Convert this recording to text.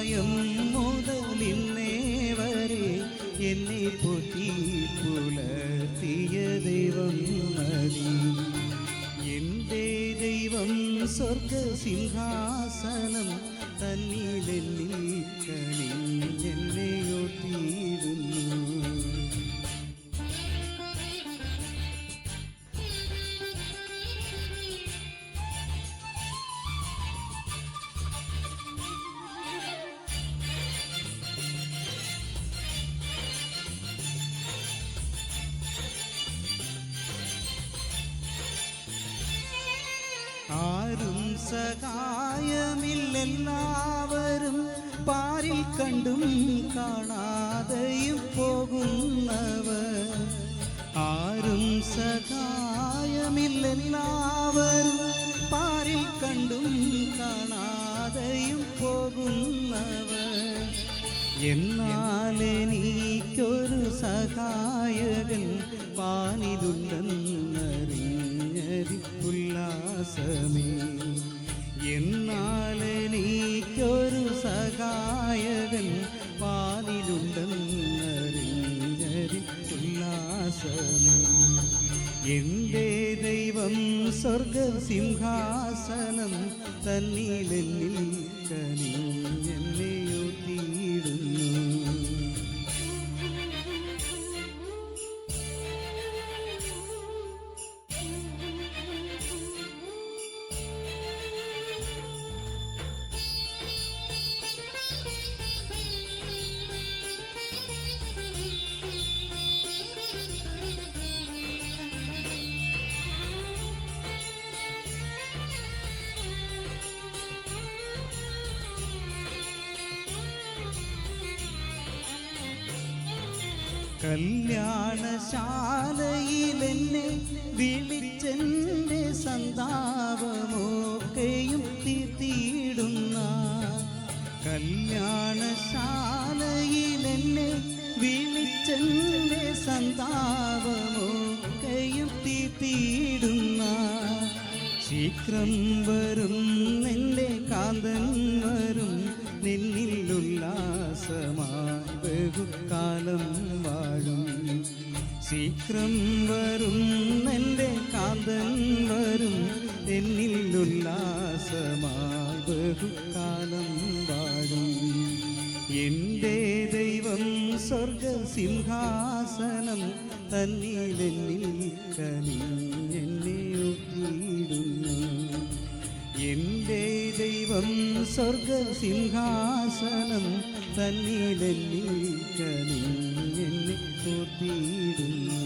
പ്രായം മുതലിന്നേ വരെ എന്നെ പൊത്തി പുലർത്തിയ ദൈവം മതി. എൻ്റെ ദൈവം സ്വർഗസിംഹാസനം തന്നിലെന്നിൽ കനിഞ്ഞെന്നെയോർത്തിയിടുന്നു. ആരും സഹായമില്ലെല്ലാവരും പാരിൽ കണ്ടും കാണാതെയും പോകുന്നവർ. ആരും സഹായമില്ലെല്ലാവരും പാരിൽ കണ്ടും കാണാതെയും പോകുന്നവർ. എന്നാൽ എനിക്കൊരു സഹായകൻ പാനിലുണ്ടെന്നറിഞ്ഞതിപ്പുല്ലാസമേ. എന്നാൽ എനിക്കൊരു സഹായകൻ പാനിലുണ്ടെന്നറിഞ്ഞതിപ്പുല്ലാസമേ. എൻ്റെ ദൈവം സ്വർഗസിംഹാസനം തന്നിലെന്നിൽ കനിഞ്ഞെന്നെയോർത്തിയിടുന്നു. കല്യാണശാലയിലെന്നെ വിളിച്ചെൻ്റെ സന്താപമൊക്കെയും തീർത്തിയിടുന്ന. കല്യാണശാലയിലെന്നെ വിളിച്ചെൻ്റെ സന്താപമൊക്കെയും തീർത്തിയിടുന്ന. ശീഘ്രം വരും നിന്റെ കാന്തൻ വരും നിന്നിൽ ഉല്ലാസമായി ബഹുകാലം വാഴും. ശീഘ്രം വരും നിന്റെ കാന്തൻ വരും എന്നിൽ ഉല്ലാസമായി ബഹുകാലം വാഴും. എൻ്റെ ദൈവം സ്വർഗസിംഹാസനം തന്നിലെന്നിൽ കനിഞ്ഞെന്നെയോർത്തിയിടുന്നു. എൻ്റെ ദൈവം സ്വർഗസിംഹാസനം തന്നിലെന്നിൽ കനിഞ്ഞെന്നെയോർത്തിയിടുന്നു.